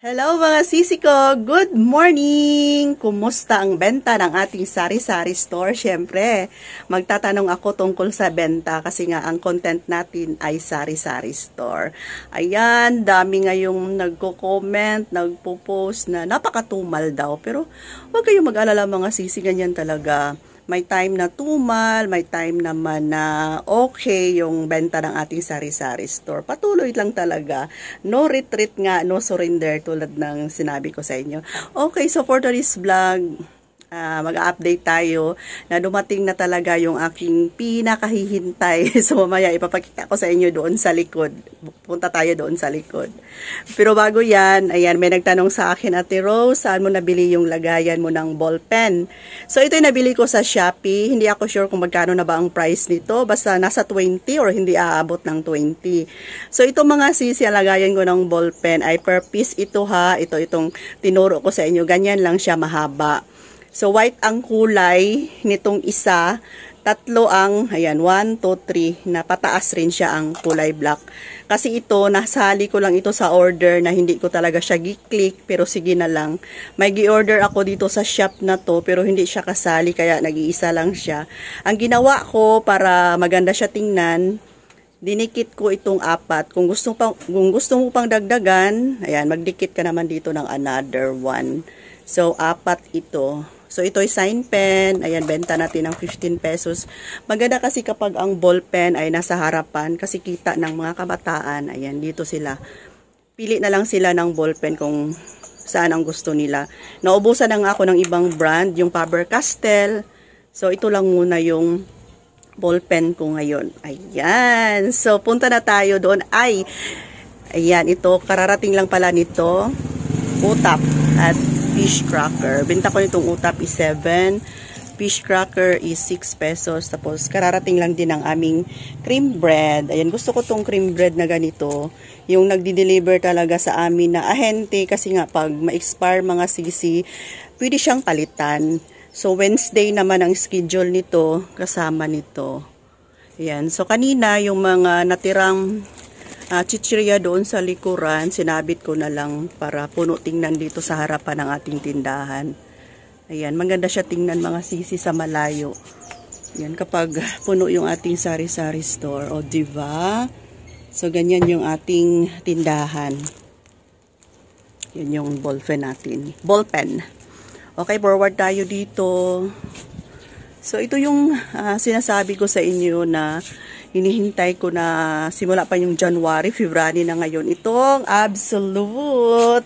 Hello mga sisi ko! Good morning! Kumusta ang benta ng ating sari-sari store? Siyempre, magtatanong ako tungkol sa benta kasi nga ang content natin ay sari-sari store. Ayan, dami ngayong nagko-comment, nagpo-post na napakatumal daw. Pero huwag kayong mag-alala mga sisi, ganyan talaga. May time na tumal, may time naman na okay yung benta ng ating sari-sari store. Patuloy lang talaga. No retreat nga, no surrender tulad ng sinabi ko sa inyo. Okay, so for today's vlog, mag-update tayo na dumating na talaga yung aking pinakahihintay. So mamaya ipapakita ko sa inyo doon sa likod. Punta tayo doon sa likod. Pero bago yan, ayan, may nagtanong sa akin, Ate Rose, saan mo nabili yung lagayan mo ng ball pen? So ito yung nabili ko sa Shopee. Hindi ako sure kung magkano na ba ang price nito. Basta nasa 20 or hindi aabot ng 20. So ito mga sisi, lagayan ko ng ball pen ay per piece ito ha. Itong tinuro ko sa inyo. Ganyan lang siya mahaba. So, white ang kulay nitong isa. Tatlo ang, ayan, 1, 2, 3, na pataas rin siya ang kulay black. Kasi ito, nasali ko lang ito sa order na hindi ko talaga siya gi-click, pero sige na lang. May gi-order ako dito sa shop na to, pero hindi siya kasali, kaya nag-iisa lang siya. Ang ginawa ko para maganda siya tingnan, dinikit ko itong 4. Kung gusto mo pang dagdagan, ayan, magdikit ka naman dito ng another 1. So, 4 ito. So, ito ay sign pen. Ayan, benta natin ng 15 pesos. Maganda kasi kapag ang ball pen ay nasa harapan kasi kita ng mga kabataan. Ayan, dito sila. Pili na lang sila ng ball pen kung saan ang gusto nila. Naubusan na nga ako ng ibang brand, yung Faber-Castell. So, ito lang muna yung ball pen ko ngayon. Ayan. So, punta na tayo doon. Ayan, ito. Kararating lang pala nito. Utap at fish cracker. Benta ko nitong utap is 7. Fish cracker is 6 pesos. Tapos, kararating lang din ang aming cream bread. Ayan, gusto ko tong cream bread na ganito. Yung nagdi-deliver talaga sa amin na ahente. Kasi nga, pag ma-expire mga sisi, pwede siyang palitan. So, Wednesday naman ang schedule nito. Kasama nito. Ayan. So, kanina, yung mga natirang chichirya doon sa likuran, sinabit ko na lang para puno tingnan dito sa harapan ng ating tindahan. Ayan, maganda siya tingnan mga sisi sa malayo. Ayan, kapag puno yung ating sari-sari store. O, diba? So, ganyan yung ating tindahan. Yan yung ball pen natin. Ball pen. Okay, forward tayo dito. So, ito yung sinasabi ko sa inyo na hinihintay ko na simula pa yung January, February na ngayon. Itong Absolute.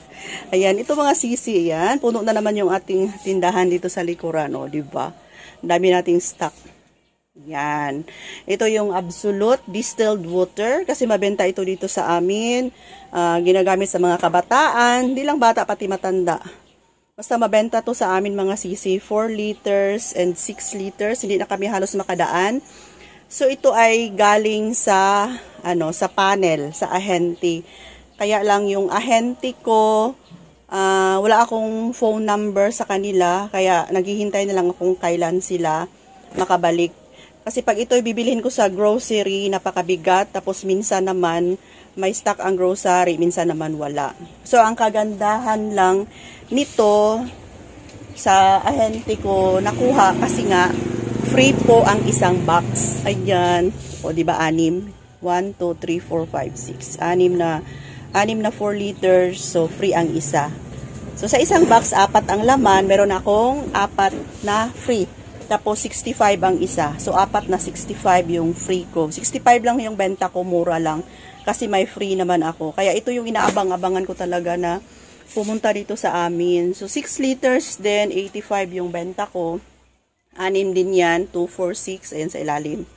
Ayan, ito mga sisi, ayan. Puno na naman yung ating tindahan dito sa likuran, o, diba? Dami nating stock. Ayan. Ito yung Absolute Distilled Water kasi mabenta ito dito sa amin. Ginagamit sa mga kabataan, hindi lang bata pati matanda. Basta mabenta to sa amin mga sisi, 4 liters and 6 liters. Hindi na kami halos makadaan. So, ito ay galing sa, sa panel, sa ahente. Kaya lang yung ahente ko, wala akong phone number sa kanila. Kaya naghihintay na lang kung kailan sila makabalik. Kasi pag ito bibilihin ko sa grocery, napakabigat. Tapos minsan naman, may stock ang grocery, minsan naman wala. So, ang kagandahan lang nito sa ahente ko nakuha kasi nga, free po ang isang box. Ayan. O, diba, 6? 1, 2, 3, 4, 5, 6. 6 na 4 liters. So, free ang isa. So, sa isang box, 4 ang laman. Meron akong 4 na free. Tapos, 65 ang isa. So, 4 na 65 yung free ko. 65 lang yung benta ko. Mura lang. Kasi may free naman ako. Kaya, ito yung inaabang-abangan ko talaga na pumunta dito sa amin. So, 6 liters din. 85 yung benta ko. 6 din yan, 2, 4, 6, ayan sa ilalim.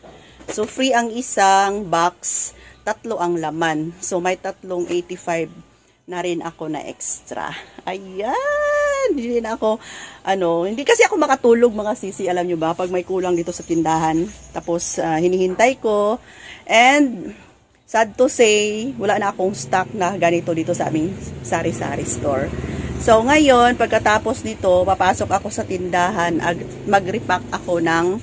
So, free ang isang box, 3 ang laman. So, may 3.85 na rin ako na extra. Ayan! Hindi na ako, hindi kasi ako makatulog mga sisi, alam nyo ba, pag may kulang dito sa tindahan. Tapos, hinihintay ko. And, sad to say, wala na akong stock na ganito dito sa aming sari-sari store. So, ngayon, pagkatapos nito, papasok ako sa tindahan, mag-repack ako ng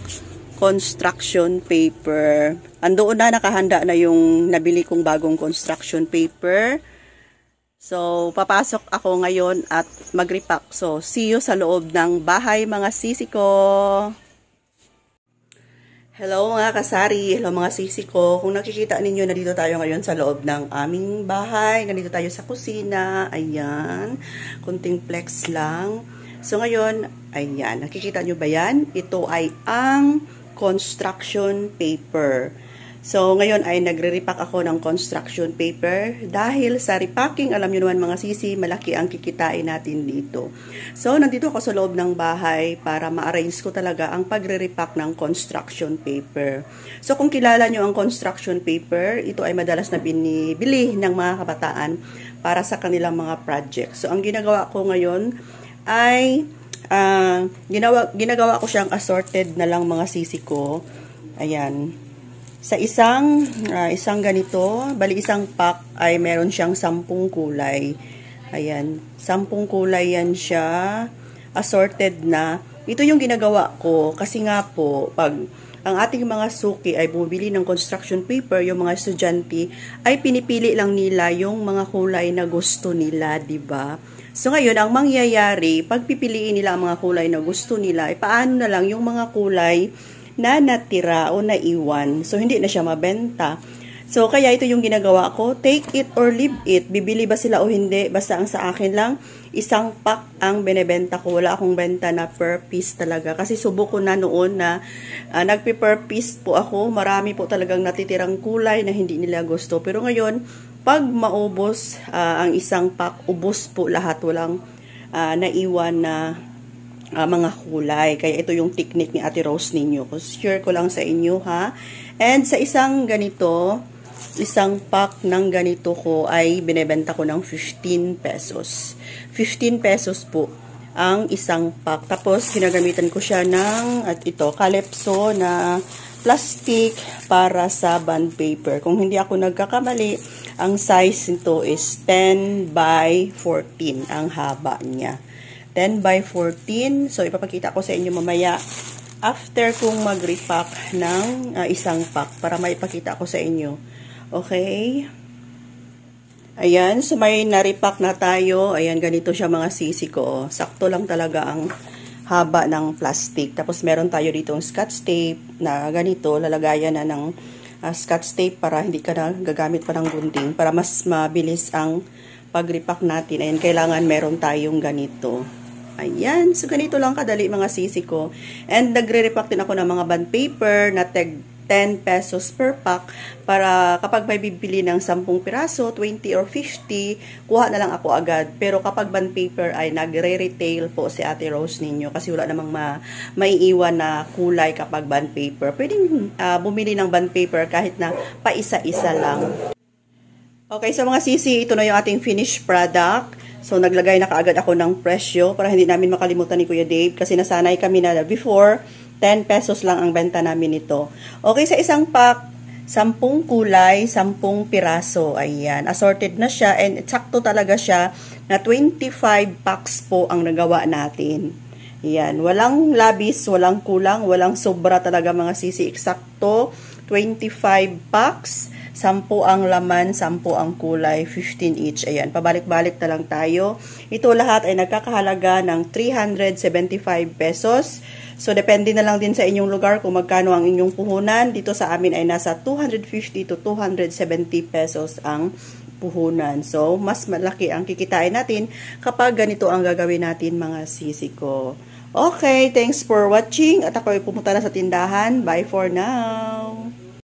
construction paper. Andoon na, nakahanda na yung nabili kong bagong construction paper. So, papasok ako ngayon at mag-repack. So, see you sa loob ng bahay mga sisi ko. Hello mga kasari, hello mga sisi ko. Kung nakikita ninyo, nandito tayo ngayon sa loob ng aming bahay. Nandito tayo sa kusina. Ayan, kunting flex lang. So, ngayon, ayan, nakikita nyo ba yan? Ito ay ang construction paper. So, ngayon ay nagre-repack ako ng construction paper dahil sa repacking, alam nyo naman mga sisi, malaki ang kikitain natin dito. So, nandito ako sa loob ng bahay para ma-arrange ko talaga ang pagre-repack ng construction paper. So, kung kilala nyo ang construction paper, ito ay madalas na binibili ng mga kabataan para sa kanilang mga project. So, ang ginagawa ko ngayon ay ginagawa ko siyang assorted na lang mga sisi ko. Ayan. Sa isang ganito, bali isang pack ay meron siyang 10 kulay. Ayan, 10 kulay yan siya, assorted na. Ito yung ginagawa ko kasi nga po, pag ang ating mga suki ay bumibili ng construction paper, yung mga estudyante ay pinipili lang nila yung mga kulay na gusto nila, 'di ba? So ngayon, ang mangyayari, pag pipiliin nila ang mga kulay na gusto nila, ay paano na lang yung mga kulay na natira o naiwan. So, hindi na siya mabenta. So, kaya ito yung ginagawa ko. Take it or leave it. Bibili ba sila o hindi? Basta ang sa akin lang, isang pack ang binebenta ko. Wala akong benta na per piece talaga. Kasi subok ko na noon na nagpe-per piece po ako. Marami po talagang natitirang kulay na hindi nila gusto. Pero ngayon, pag maubos ang isang pack, ubos po lahat. Walang naiwan na mga kulay. Kaya ito yung technique ni Ate Rose ninyo. Share ko lang sa inyo ha. And sa isang ganito, isang pack ng ganito ko ay binebenta ko ng 15 pesos. 15 pesos po ang isang pack. Tapos ginagamitan ko siya ng, at ito, Calypso na plastic para sa bond paper. Kung hindi ako nagkakamali, ang size nito is 10 by 14 ang haba niya. 10 by 14. So, ipapakita ko sa inyo mamaya after kong mag-repack ng isang pack para maipakita ko sa inyo. Okay? Ayan. So, may na-repack na tayo. Ayan, ganito siya mga sisi ko. Sakto lang talaga ang haba ng plastic. Tapos, meron tayo dito scotch tape na ganito. Lalagayan na ng scotch tape para hindi ka na gagamit pa ng gunting para mas mabilis ang pag-repack natin. Ayan, kailangan meron tayong ganito. Ayan. So, ganito lang kadali mga sisi ko. And, nagre-repack din ako ng mga bond paper na 10 pesos per pack para kapag may bibili ng 10 piraso, 20 or 50, kuha na lang ako agad. Pero kapag bond paper ay nagre-retail po si Ate Rose ninyo kasi wala namang maiiwan na kulay kapag bond paper. Pwedeng bumili ng bond paper kahit na paisa-isa lang. Okay, so mga sisi, ito na yung ating finished product. So, naglagay na kaagad ako ng presyo para hindi namin makalimutan ni Kuya Dave kasi nasanay kami na before, 10 pesos lang ang benta namin ito. Okay, sa isang pack, 10 kulay, 10 piraso. Ayan, assorted na siya and sakto talaga siya na 25 packs po ang nagawa natin. Ayan, walang labis, walang kulang, walang sobra talaga mga sisi. Eksakto, 25 packs. 10 ang laman, 10 ang kulay, 15 each. Ayan, pabalik-balik na lang tayo. Ito lahat ay nagkakahalaga ng 375 pesos. So, depende na lang din sa inyong lugar kung magkano ang inyong puhunan. Dito sa amin ay nasa 250 to 270 pesos ang puhunan. So, mas malaki ang kikitain natin kapag ganito ang gagawin natin mga sisi ko. Okay, thanks for watching. At ako ay pumunta na sa tindahan. Bye for now.